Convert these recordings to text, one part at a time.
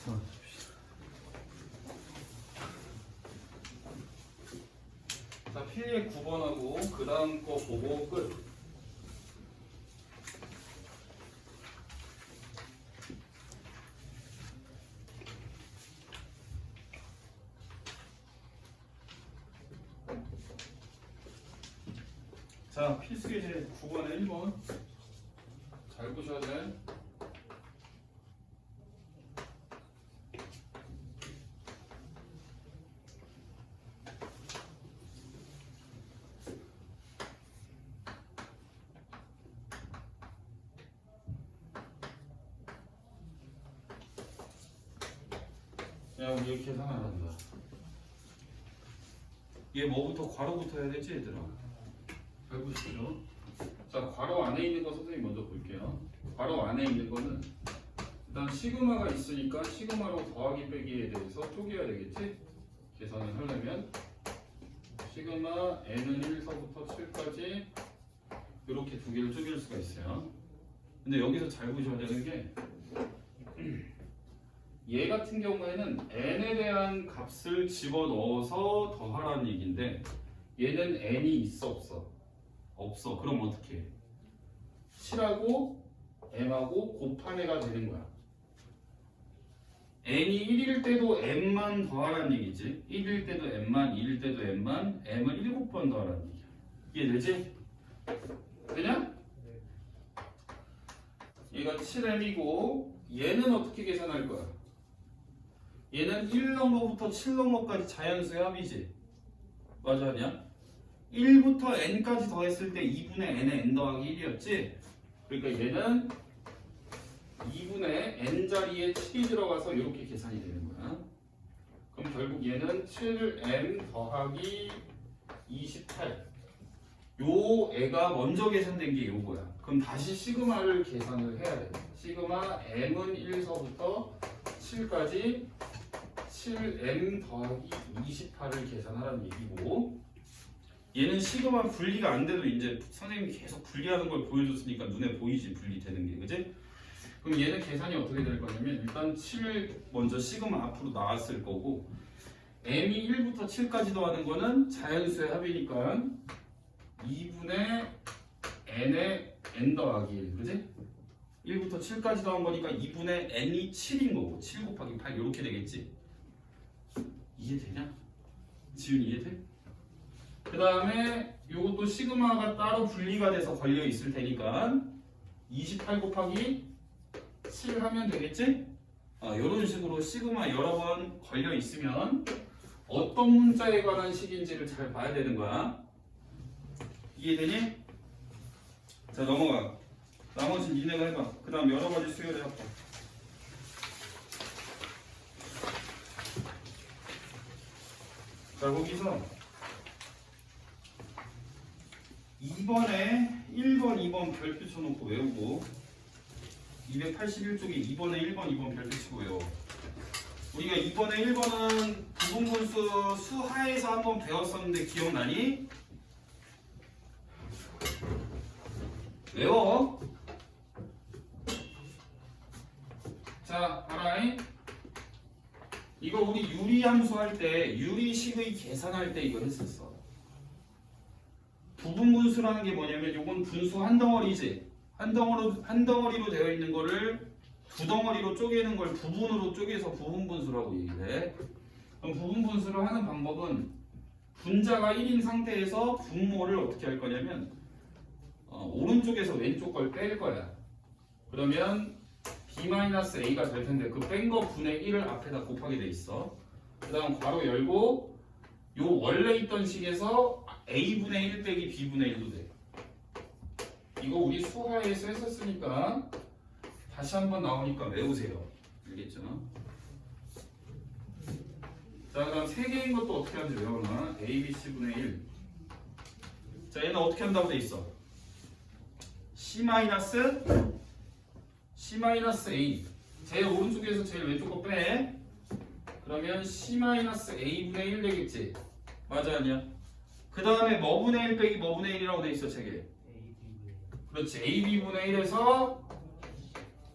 자, 필리에 9번하고 그 다음 거 보고 끝. 자, 필수예제 9번에 1번 잘 보셔야 돼. 그냥 이렇게 계산을 한다. 얘 뭐부터 괄호부터 해야 되지 얘들아? 잘 보시죠. 자, 괄호 안에 있는 거 선생님 먼저 볼게요. 괄호 안에 있는 거는 일단 시그마가 있으니까 시그마로 더하기 빼기에 대해서 쪼개야 되겠지? 계산을 하려면 시그마 n은 1서부터 7까지 이렇게 두 개를 쪼갤 수가 있어요. 근데 여기서 잘 보셔야 되는 게 얘 같은 경우에는 n에 대한 값을 집어넣어서 더하라는 얘기인데 얘는 n이 있어 없어? 없어. 그럼 어떻게 해? 7하고 m하고 곱하기가 되는 거야. n이 1일 때도 m만 더하라는 얘기지. 1일 때도 m만, 2일 때도 m만, m을 7번 더하라는 얘기야. 이해되지? 되냐? 얘가 7m이고 얘는 어떻게 계산할 거야? 얘는 1넘버부터 7넘버까지 자연수의 합이지. 맞아 아니야? 1부터 n까지 더했을 때 2분의 n의 n 더하기 1이었지? 그러니까 얘는 2분의 n 자리에 7이 들어가서 이렇게 계산이 되는 거야. 그럼 결국 얘는 7m 더하기 28. 요 애가 먼저 계산된 게 요거야. 그럼 다시 시그마를 계산을 해야 돼. 시그마 m은 1서부터 7까지 7m 더하기 28을 계산하라는 얘기고, 얘는 시그마 분리가 안 돼도 이제 선생님이 계속 분리하는 걸 보여줬으니까 눈에 보이지, 분리되는 게, 그지? 그럼 얘는 계산이 어떻게 될 거냐면 일단 7 먼저 시그마 앞으로 나왔을 거고, m이 1부터 7까지 더하는 거는 자연수의 합이니까 2분의 n의 n 더하기 1, 그지? 1부터 7까지 더한 거니까 2분의 n이 7인 거고 7 곱하기 8 이렇게 되겠지? 이해되냐? 지훈이 이해돼? 그 다음에 요것도 시그마가 따로 분리가 돼서 걸려 있을 테니까 28 곱하기 7 하면 되겠지? 이런 식으로 시그마 여러 번 걸려 있으면 어떤 문자에 관한 식인지를 잘 봐야 되는 거야. 이해되니? 자, 넘어가. 나머지는 니네가 해봐. 그 다음 여러 가지 수열해 할게. 자, 거기서 2번에 1번, 2번 별표 쳐놓고 외우고 281쪽에 2번에 1번, 2번 별표 치고 외워. 우리가 2번에 1번은 부분분수 수하에서 한번 배웠었는데 기억나니? 외워. 자, 알아잉? 이거 우리 유리함수 할 때, 유리식의 계산할 때 이거 했었어. 부분분수라는 게 뭐냐면 이건 분수 한 덩어리지. 한 덩어리로 되어 있는 거를 두 덩어리로 쪼개는 걸 부분으로 쪼개서 부분분수라고 얘기해. 그럼 부분분수를 하는 방법은 분자가 1인 상태에서 분모를 어떻게 할 거냐면 오른쪽에서 왼쪽 걸 뺄 거야. 그러면 b-a가 될 텐데 그 뺀 거 분의 1을 앞에다 곱하게 돼 있어. 그 다음 괄호 열고 요 원래 있던 식에서 a분의 1 빼기 b분의 1도 돼. 이거 우리 수하에서 했었으니까 다시 한번 나오니까 외우세요. 알겠죠? 자, 그다음 3개인 것도 어떻게 하는지 외워놔. a, b, c분의 1. 자, 얘는 어떻게 한다고 돼 있어? C-A. 제일 오른쪽에서 제일 왼쪽 거 빼. 그러면 C-A분의 1 되겠지? 맞아 아니야? 그 다음에 뭐분의 1 빼기 뭐분의 1이라고 돼 있어 책에. 그렇지. AB분의 1에서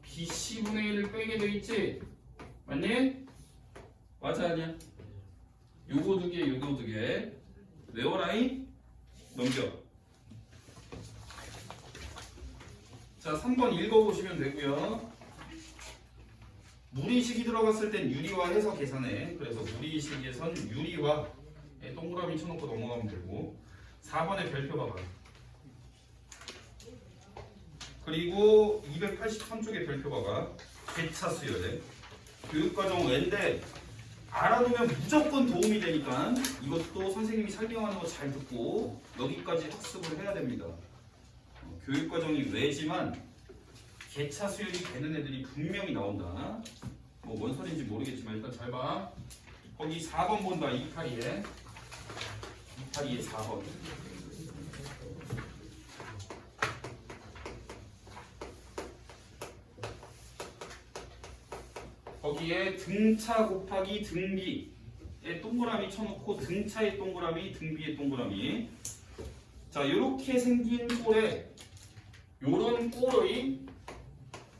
BC분의 1을 빼게 돼 있지? 맞니? 맞아 아니야? 요거 두 개, 요거 두 개. 외워라잉. 넘겨. 자, 3번 읽어보시면 되고요. 무리식이 들어갔을 땐 유리화해서 계산해. 그래서 무리식에선 유리화에 동그라미 쳐놓고 넘어가면 되고. 4번에 별표 봐봐. 그리고 283쪽에 별표 봐봐. 개차 수열에. 교육과정 N데 알아두면 무조건 도움이 되니까 이것도 선생님이 설명하는 거 잘 듣고 여기까지 학습을 해야 됩니다. 교육과정이 왜지만 개차 수열이 되는 애들이 분명히 나온다. 뭐 뭔 소리인지 모르겠지만 일단 잘 봐. 거기 4번 본다. 282에 4번. 거기에 등차 곱하기 등비에 동그라미 쳐놓고 등차의 동그라미, 등비의 동그라미. 자, 요렇게 생긴 꼴에 요런 꼴의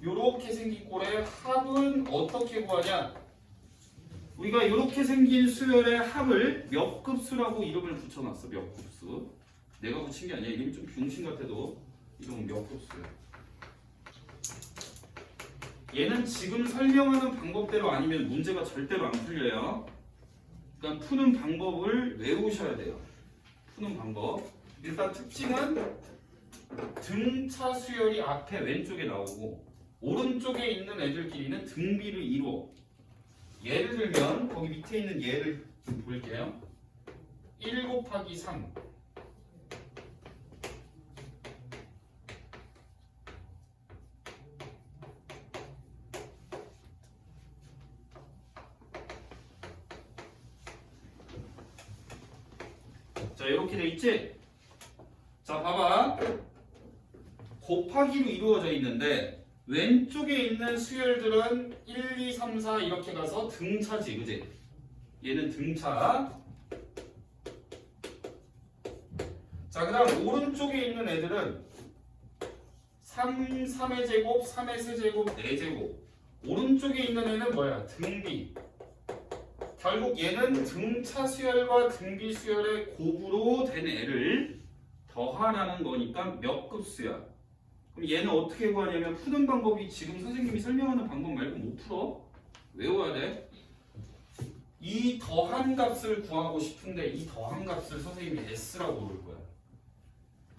요렇게 생긴 꼴의 합은 어떻게 구하냐? 우리가 요렇게 생긴 수열의 합을 몇 급수라고 이름을 붙여놨어. 몇 급수. 내가 붙인 게 아니야. 이름이 좀 병신 같아도 이름은 몇 급수야. 얘는 지금 설명하는 방법대로 아니면 문제가 절대로 안 풀려요. 그러니까 푸는 방법을 외우셔야 돼요. 푸는 방법. 일단 특징은 등차 수열이 앞에 왼쪽에 나오고 오른쪽에 있는 애들끼리는 등비를 이루어. 예를 들면 거기 밑에 있는 예를 볼게요. 1 곱하기 3. 자, 이렇게 돼 있지? 자, 봐봐. 곱하기로 이루어져 있는데 왼쪽에 있는 수열들은 1, 2, 3, 4 이렇게 가서 등차지, 그지? 얘는 등차. 자, 그 다음 오른쪽에 있는 애들은 3, 3의 제곱, 3의 세제곱, 4제곱. 오른쪽에 있는 애는 뭐야? 등비. 결국 얘는 등차 수열과 등비 수열의 곱으로 된 애를 더하라는 거니까 몇 급수야? 그럼 얘는 어떻게 구하냐면 푸는 방법이 지금 선생님이 설명하는 방법 말고 못 풀어. 외워야 돼. 이 더한 값을 구하고 싶은데 이 더한 값을 선생님이 S라고 부를 거야.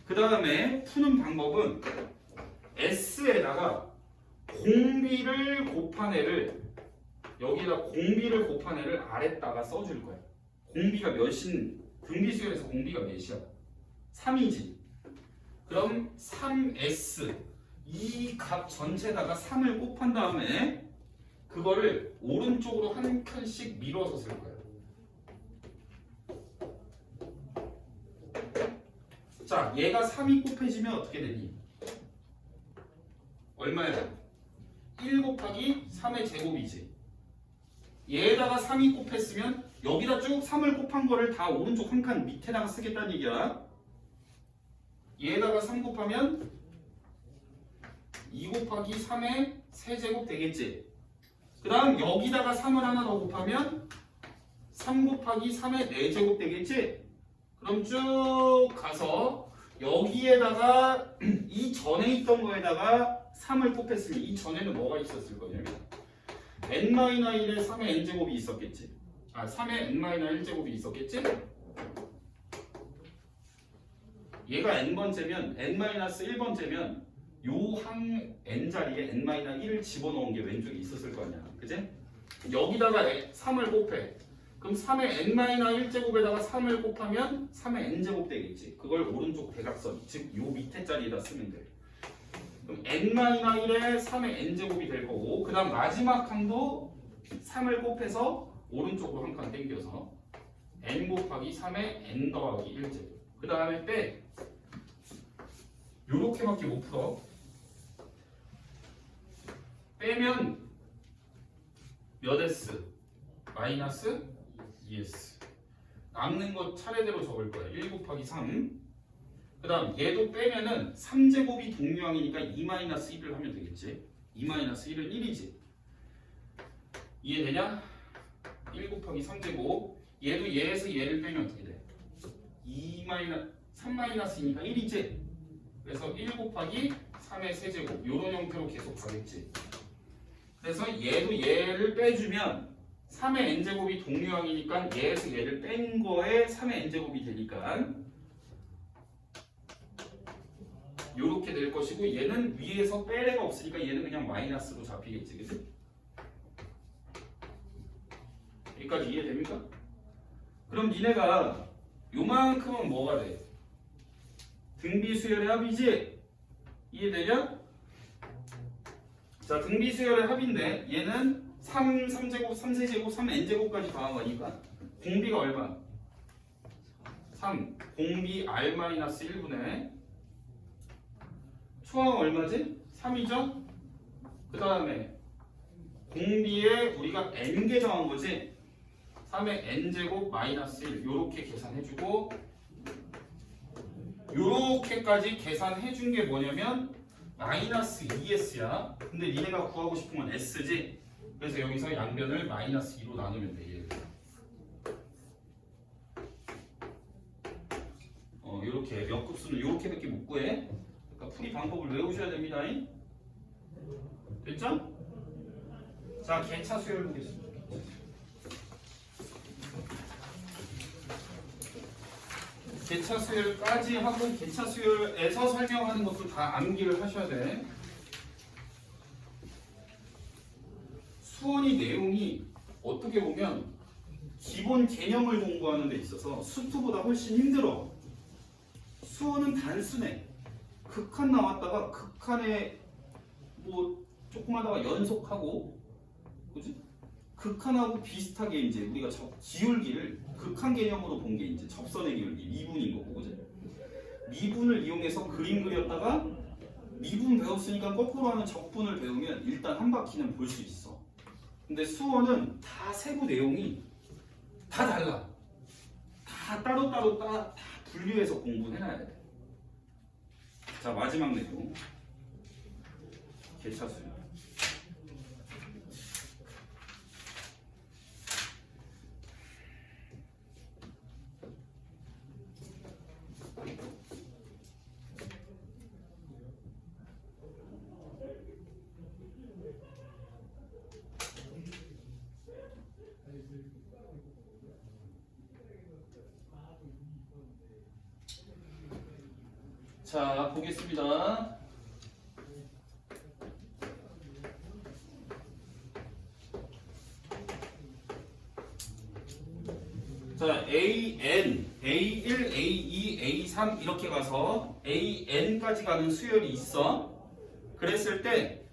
그 다음에 푸는 방법은 S에다가 공비를 곱한 애를 여기다 공비를 곱한 애를 아래다가 써줄 거야. 공비가 몇인, 등비수열에서 공비가 몇이야? 3이지. 그럼 3S 이 값 전체에다가 3을 곱한 다음에 그거를 오른쪽으로 한 칸씩 밀어서 쓸 거야. 자, 얘가 3이 곱해지면 어떻게 되니? 얼마야? 1 곱하기 3의 제곱이지. 얘에다가 3이 곱했으면 여기다 쭉 3을 곱한 거를 다 오른쪽 한 칸 밑에다가 쓰겠다는 얘기야. 얘에다가 3 곱하면 2 곱하기 3의 세제곱 되겠지. 그 다음 여기다가 3을 하나 더 곱하면 3 곱하기 3의 4제곱 되겠지. 그럼 쭉 가서 여기에다가 이 전에 있던 거에다가 3을 곱했으니 이 전에는 뭐가 있었을 거냐면 n-1에 3의 n제곱이 있었겠지. 3의 n-1제곱이 있었겠지? 얘가 n번째면 n-1번째면 요 한 n자리에 n-1을 집어넣은 게 왼쪽에 있었을 거 아니야. 그치? 여기다가 3을 곱해. 그럼 3의 n-1제곱에다가 3을 곱하면 3의 n제곱 되겠지. 그걸 오른쪽 대각선, 즉 요 밑에 자리에다 쓰면 돼. 그럼 n-1에 3의 n제곱이 될 거고 그 다음 마지막 칸도 3을 곱해서 오른쪽으로 한 칸 당겨서 n 곱하기 3의 n 더하기 1제곱. 그 다음에 빼. 요렇게밖에 못 풀어. 빼면 몇 S? 마이너스 2S. 남는 거 차례대로 적을 거야. 1 곱하기 3. 그 다음 얘도 빼면은 3제곱이 동류항이니까 2-1을 하면 되겠지. 2-1은 1이지. 이해되냐? 1 곱하기 3제곱. 얘도 얘에서 얘를 빼면 어떻게 돼? 3-2니까 1이지? 그래서 1 곱하기 3의 세제곱 요런 형태로 계속 가겠지. 그래서 얘도 얘를 빼주면 3의 n제곱이 동류항이니까 얘에서 얘를 뺀 거에 3의 n제곱이 되니까 요렇게 될 것이고 얘는 위에서 뺄 애가 없으니까 얘는 그냥 마이너스로 잡히겠지. 그치? 여기까지 이해됩니까? 그럼 니네가 요만큼은 뭐가 돼? 등비수열의 합이지? 이해되냐? 자, 등비수열의 합인데 얘는 3제곱, 3세제곱, 3n제곱까지 더한 거니까 공비가 얼마? 3. 공비 r-1분의 초항 얼마지? 3이죠? 그 다음에 공비에 우리가 n개 더한 거지? 3의 n제곱 마이너스 1 요렇게 계산해주고 요렇게까지 계산해준 게 뭐냐면 마이너스 2s야. 근데 니네가 구하고 싶은 건 s지? 그래서 여기서 양변을 마이너스 2로 나누면 돼. 얘를. 요렇게 몇 급수는 요렇게밖에 못 구해. 그러니까 풀이 방법을 외우셔야 됩니다. 됐죠? 자, 개차 수열 보겠습니다. 개차 수열까지 하고 개차 수열에서 설명하는 것도 다 암기를 하셔야 돼. 수원이 내용이 어떻게 보면 기본 개념을 공부하는 데 있어서 수투보다 훨씬 힘들어. 수원은 단순해. 극한 나왔다가 극한에 뭐 조금 하다가 연속하고, 그지? 극한하고 비슷하게 이제 우리가 기울기를 극한 개념으로 본 게 이제 접선의 기울기 미분인 거고, 그지? 미분을 이용해서 그림 그렸다가 미분 배웠으니까 거꾸로 하는 적분을 배우면 일단 한 바퀴는 볼 수 있어. 근데 수원은 다 세부 내용이 다 달라. 다 따로따로 다 분류해서 공부해놔야 돼. 자, 마지막 내용 개차 수열. 자, 보겠습니다. 자, AN, A1, A2, A3 이렇게 가서 AN까지 가는 수열이 있어. 그랬을 때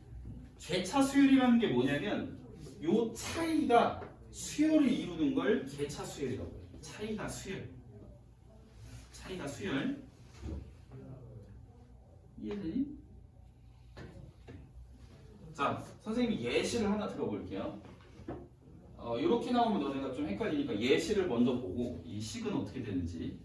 개차 수열이라는 게 뭐냐면 요 차이가 수열을 이루는 걸 개차 수열이라고 해요. 차이가 수열. 차이가 수열. 이해되니? 자, 선생님이 예시를 하나 들어볼게요. 이렇게 나오면 너네가 좀 헷갈리니까 예시를 먼저 보고 이 식은 어떻게 되는지.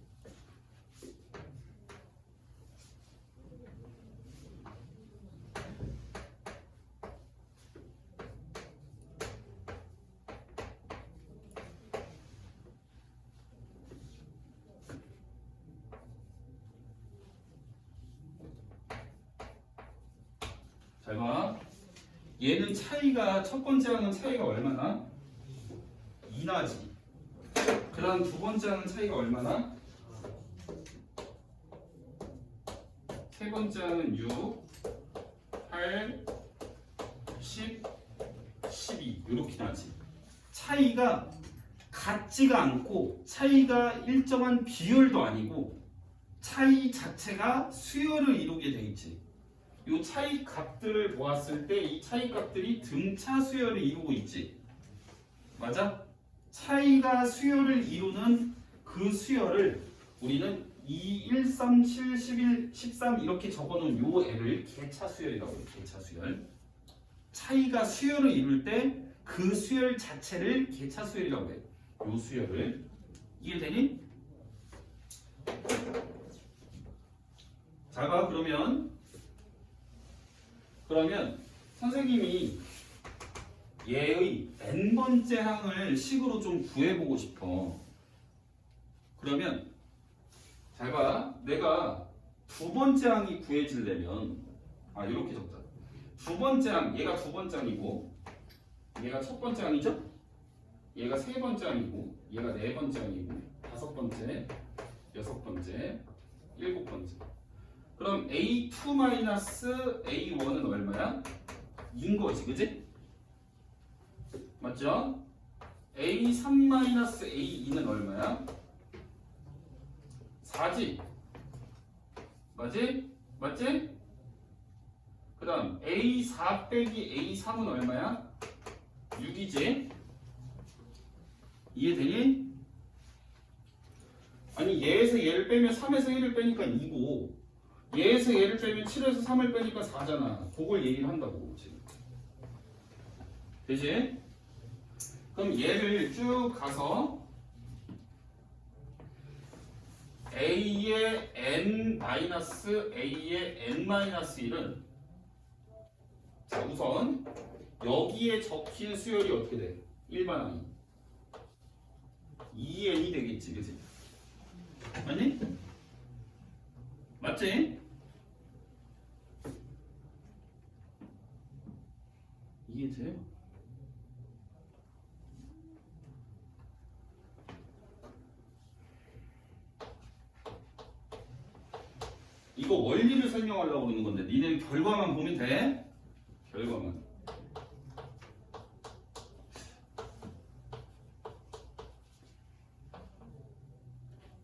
잘 봐. 얘는 차이가 첫 번째랑은 차이가 얼마나? 2나지. 그 다음 두 번째랑은 차이가 얼마나? 세 번째는 6, 8, 10, 12 이렇게 나지. 차이가 같지가 않고 차이가 일정한 비율도 아니고 차이 자체가 수열을 이루게 돼 있지. 이 차이 값들을 보았을 때 이 차이 값들이 등차 수열을 이루고 있지. 맞아? 차이가 수열을 이루는 그 수열을 우리는 2, 1, 3, 7, 11, 13 이렇게 적어놓은 요 애를 개차 수열이라고 해요. 개차 수열. 차이가 수열을 이룰 때 그 수열 자체를 개차 수열이라고 해요. 요 수열을. 이해되니? 자, 봐. 그러면 선생님이 얘의 n 번째 항을 식으로 좀 구해보고 싶어. 그러면 잘 봐. 내가 두 번째 항이 구해지려면 이렇게 적자. 두 번째 항, 얘가 두 번째 항이고 얘가 첫 번째 항이죠? 얘가 세 번째 항이고 얘가 네 번째 항이고 다섯 번째, 여섯 번째, 일곱 번째. 그럼 A2-A1은 얼마야? 2인 거지, 그지? 맞죠? A3-A2는 얼마야? 4지? 맞지? 맞지? 그 다음 A4 빼기 A3은 얼마야? 6이지? 이해되니? 아니 얘에서 얘를 빼면 3에서 1을 빼니까 2고 얘에서 얘를 빼면 7에서 3을 빼니까 4잖아. 그걸 얘기를 한다고 지금. 되지? 그럼 얘를 쭉 가서 A의 n-A의 n-1은 자 우선 여기에 적힌 수열이 어떻게 돼? 일반항이 2n이 되겠지, 그치? 아니? 맞지? 이게 돼요? 이거 원리를 설명하려고 그러는 건데 니네는 결과만 보면 돼? 결과만.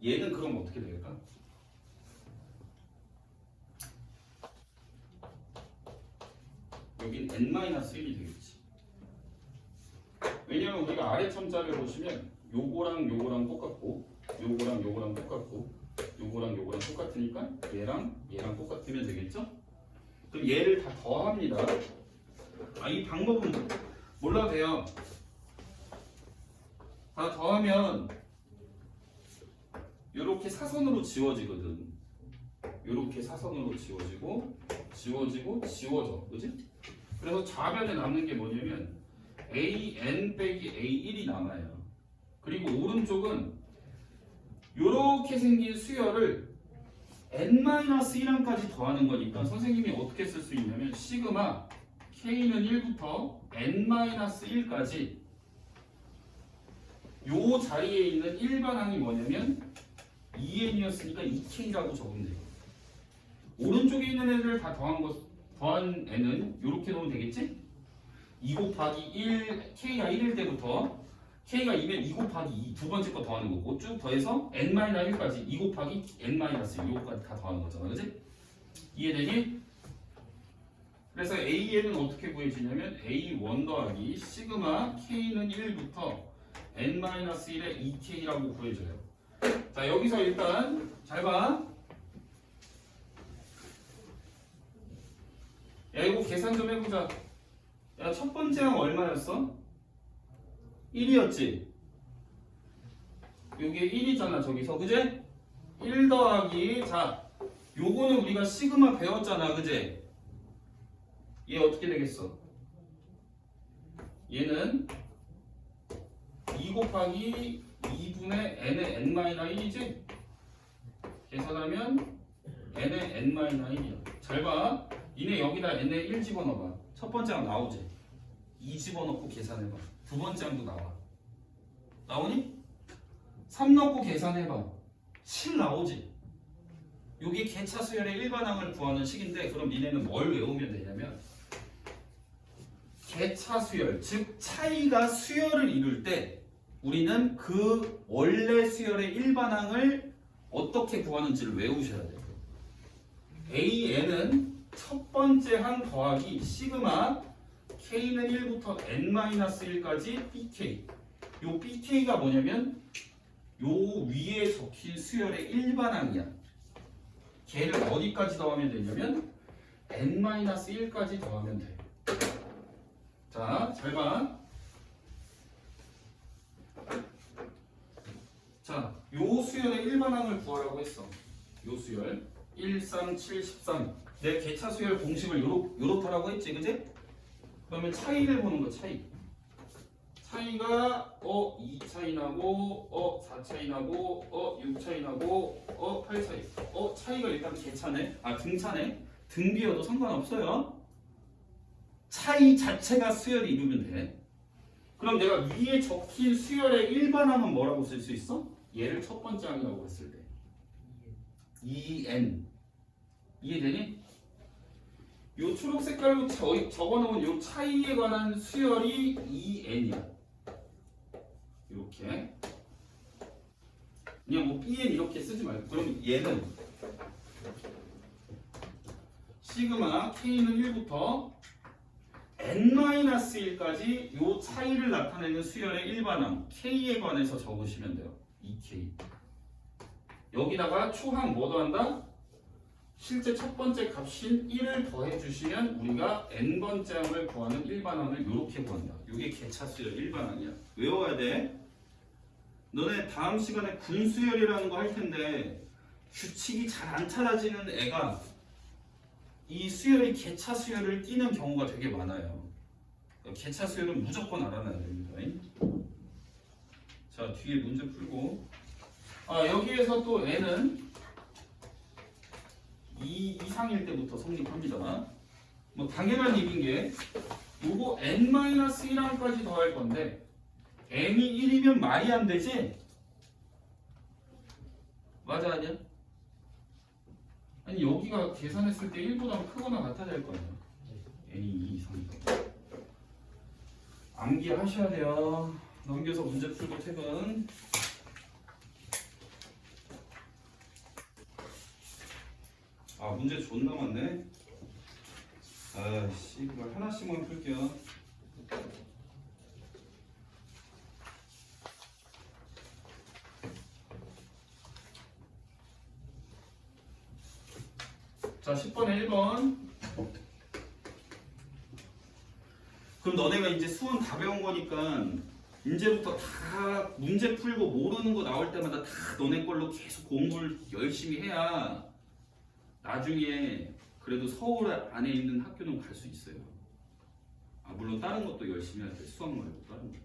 얘는 그럼 어떻게 되겠다? 여긴 n-1이 되겠지. 왜냐면 우리가 아래 첨자를 보시면 요거랑 요거랑 똑같고 요거랑 요거랑 똑같고 요거랑 요거랑 똑같으니까 얘랑 얘랑 똑같으면 되겠죠? 그럼 얘를 다 더합니다. 이 방법은 몰라도 돼요. 다 더하면 요렇게 사선으로 지워지거든. 요렇게 사선으로 지워지고 지워져. 그지? 그래서 좌변에 남는 게 뭐냐면 AN 빼기 A1이 남아요. 그리고 오른쪽은 요렇게 생긴 수열을 n-1항까지 더하는 거니까 선생님이 어떻게 쓸 수 있냐면 시그마 K는 1부터 n-1까지 요 자리에 있는 일반항이 뭐냐면 2n이었으니까 2K라고 적으면 돼요. 오른쪽에 있는 애들 다 더한 n은 이렇게 놓으면 되겠지? 2 곱하기 1, K가 1일 때부터 K가 2면 2 곱하기 2, 두 번째 거 더하는 거고 쭉 더해서 n-1까지 2 곱하기 n-1 요거까지 다 더하는 거잖아, 그지? 이해되니? 그래서 AN은 어떻게 구해지냐면 A1 더하기 시그마 K는 1부터 n-1의 2K라고 구해져요. 자 여기서 일단 잘 봐. 야 이거 계산 좀 해보자. 야 첫 번째 항 얼마였어? 1이었지? 요게 1이잖아 저기서, 그제? 1 더하기 자 요거는 우리가 시그마 배웠잖아, 그제? 얘 어떻게 되겠어? 얘는 2 곱하기 2분의 n의 n-1이지? 계산하면 n의 n-1이야. 잘 봐. 니네 여기다 n에 1 집어넣어봐. 첫 번째 항 나오지? 2 집어넣고 계산해봐. 두 번째 항도 나와. 나오니? 3 넣고 계산해봐. 7 나오지? 요게 개차 수열의 일반항을 구하는 식인데 그럼 니네는 뭘 외우면 되냐면 개차 수열, 즉 차이가 수열을 이룰 때 우리는 그 원래 수열의 일반항을 어떻게 구하는지를 외우셔야 돼요. AN은 첫 번째 항 더하기 시그마 K는 1부터 n-1까지 BK. 요 BK가 뭐냐면 요 위에 적힌 수열의 일반항이야. 걔를 어디까지 더하면 되냐면 n-1까지 더하면 돼. 자, 잘 봐. 자, 요 수열의 일반항을 구하라고 했어. 요 수열 1, 3, 7, 13. 내 개차 수열 공식을 요렇다라고 했지, 그지? 그러면 차이를 보는 거, 차이. 차이가 2 차이 나고 4 차이 나고 6 차이 나고 8 차이. 차이가 일단 개차네. 등차네. 등비여도 상관없어요. 차이 자체가 수열이 이루면 돼. 그럼 내가 위에 적힌 수열의 일반항은 뭐라고 쓸 수 있어? 얘를 첫 번째 항이라고 했을 때 2n. 이해되니? 요 초록 색깔로 적어놓은 요 차이에 관한 수열이 2n이야. 이렇게. 그냥 뭐 bn 이렇게 쓰지 말고. 그럼 얘는 시그마 k는 1부터 n-1까지 요 차이를 나타내는 수열의 일반항 k에 관해서 적으시면 돼요. 2k. 여기다가 초항 뭐 더한다? 실제 첫 번째 값인 1을 더해주시면 우리가 n번째 항을 구하는 일반항을 이렇게 구한다. 이게 개차수열 일반항이야. 외워야 돼. 너네 다음 시간에 군수열이라는 거 할 텐데 규칙이 잘 안 찾아지는 애가 이 수열이 개차수열을 띄는 경우가 되게 많아요. 개차수열은 무조건 알아놔야 됩니다. 자, 뒤에 문제 풀고 여기에서 또 n은 2 이상일 때부터 성립합니다. 뭐 당연한 일인 게 요거 n-1항까지 더할 건데 n이 1이면 말이 안 되지? 맞아 아니야? 아니 여기가 계산했을 때 1보다 크거나 같아야 될 거 아니야. n이 2 이상이니까 암기하셔야 돼요. 넘겨서 문제 풀고 퇴근. 문제 존나 많네. 이걸 하나씩만 풀게요. 자, 10번에 1번. 그럼 너네가 이제 수원 다 배운 거니까 이제부터 다 문제 풀고 모르는 거 나올 때마다 다 너네 걸로 계속 공부를 열심히 해야 나중에 그래도 서울 안에 있는 학교는 갈 수 있어요. 물론 다른 것도 열심히 해야 돼. 수학 말고 다른 거.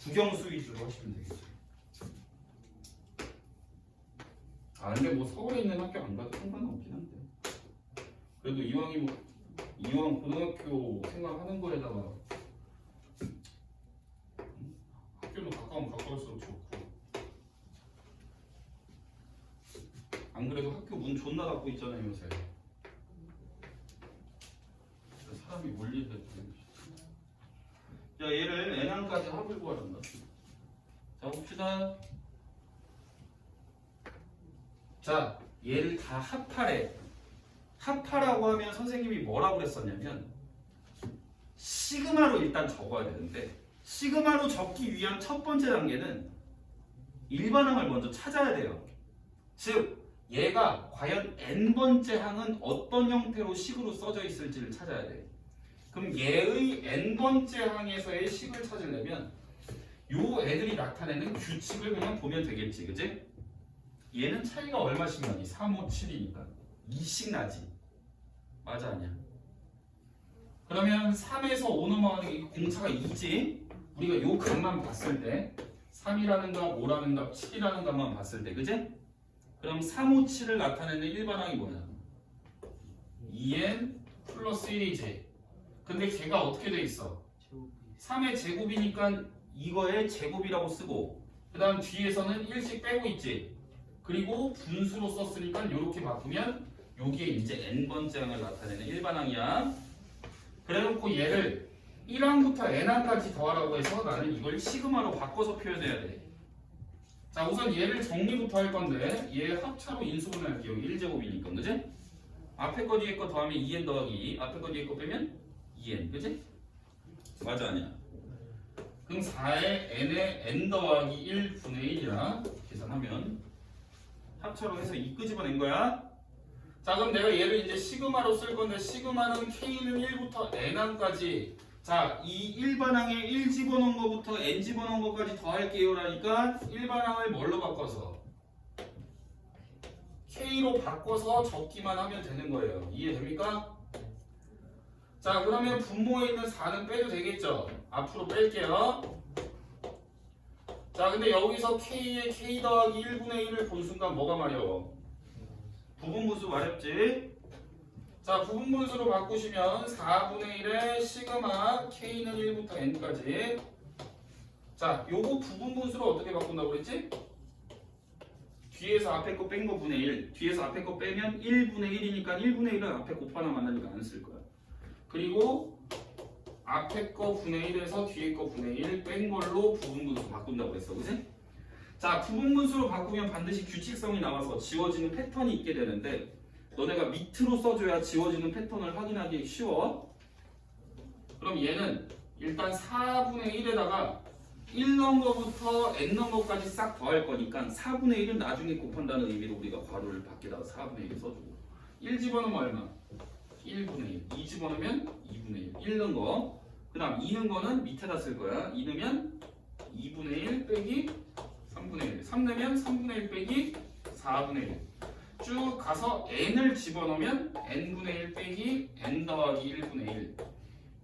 국영수 위주로 하시면 되겠죠. 근데 뭐 서울에 있는 학교 안 가도 상관은 없긴 한데. 그래도 이왕 고등학교 생각하는 거에다가 학교는 가까우면 가까울수록 좋고. 안 그래도 학교 문 존나 닫고 있잖아요 요새. 사람이 몰리는데. 자, 얘를 n항까지 합을 구하란다. 자, 봅시다. 자, 얘를 다 합하래. 합하라고 하면 선생님이 뭐라고 그랬었냐면 시그마로 일단 적어야 되는데 시그마로 적기 위한 첫 번째 단계는 일반항을 먼저 찾아야 돼요. 즉 얘가 과연 n번째 항은 어떤 형태로 식으로 써져 있을지를 찾아야 돼. 그럼 얘의 n번째 항에서의 식을 찾으려면 요 애들이 나타내는 규칙을 그냥 보면 되겠지, 그지? 얘는 차이가 얼마씩 나니? 3, 5, 7이니까 2씩 나지. 맞아 아니야? 그러면 3에서 5 넘어가는 공차가 2지? 우리가 요 값만 봤을 때 3이라는 값, 5라는 값, 7이라는 값만 봤을 때, 그지? 그럼 3, 5, 7을 나타내는 일반항이 뭐냐? 2n 플러스 1이지. 근데 걔가 어떻게 돼 있어? 3의 제곱이니까 이거의 제곱이라고 쓰고 그 다음 뒤에서는 1씩 빼고 있지. 그리고 분수로 썼으니까 이렇게 바꾸면 여기에 이제 n번째 항을 나타내는 일반항이야. 그래놓고 얘를 1항부터 n항까지 더하라고 해서 나는 이걸 시그마로 바꿔서 표현해야 돼. 자, 우선 얘를 정리부터 할 건데 얘 합차로 인수분해할게요. 1제곱이니까, 그지? 앞에 거 뒤에 거 더하면 2n 더하기 2, 앞에 거 뒤에 거 빼면 2n, 그지? 맞아 아니야? 그럼 4에 n에 n 더하기 1분의 1이야. 계산하면 합차로 해서 2 끄집어낸 거야. 자, 그럼 내가 얘를 이제 시그마로 쓸 건데 시그마는 k는 1부터 n항까지. 자, 이 일반항에 1 집어넣은 거부터 n 집어넣은 거까지 더할게요 라니까 일반항을 뭘로 바꿔서? k로 바꿔서 적기만 하면 되는 거예요. 이해됩니까? 자, 그러면 분모에 있는 4는 빼도 되겠죠? 앞으로 뺄게요. 자, 근데 여기서 K의 K 더하기 1분의 1을 본 순간 뭐가 마려워? 부분분수 마렵지? 자, 부분분수로 바꾸시면 4분의 1의 시그마 K는 1부터 N까지. 자, 요거 부분분수로 어떻게 바꾼다고 그랬지? 뒤에서 앞에 거 뺀 거 분의 1. 뒤에서 앞에 거 빼면 1분의 1이니까 1분의 1은 앞에 곱 하나 만나니까 안 쓸 거야. 그리고 앞에 거 분의 1에서 뒤에 거 분의 1 뺀 걸로 부분분수 바꾼다고 했어. 그치? 자, 부분분수로 바꾸면 반드시 규칙성이 나와서 지워지는 패턴이 있게 되는데 너네가 밑으로 써줘야 지워지는 패턴을 확인하기 쉬워. 그럼 얘는 일단 4분의 1에다가 1넘버부터 n넘버까지 싹 더할 거니까 4분의 1은 나중에 곱한다는 의미로 우리가 괄호를 밖에다가 4분의 1을 써주고 1 집어넣으면 얼마? 1분의 1. 2 집어넣으면 2분의 1. 1 넣은 거. 그 다음 2 넣은 거는 밑에다 쓸 거야. 2 넣으면 2분의 1 빼기 3분의 1. 3 넣으면 3분의 1 빼기 4분의 1. 쭉 가서 n을 집어넣으면 n분의 1 빼기 n 더하기 1분의 1.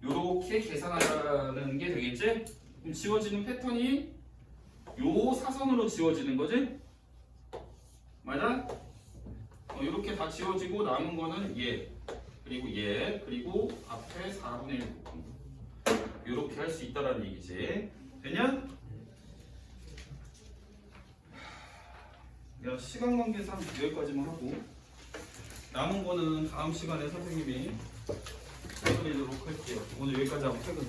요렇게 계산하는 게 되겠지? 그럼 지워지는 패턴이 요 사선으로 지워지는 거지? 맞아? 요렇게 다 지워지고 남은 거는 얘 그리고 얘 그리고 앞에 4분의 1 곱한 거 요렇게 할 수 있다라는 얘기지. 되냐? 내가 시간 관계상 여기까지만 하고 남은 거는 다음 시간에 선생님이 해드리도록 할게요. 오늘 여기까지 하고 퇴근.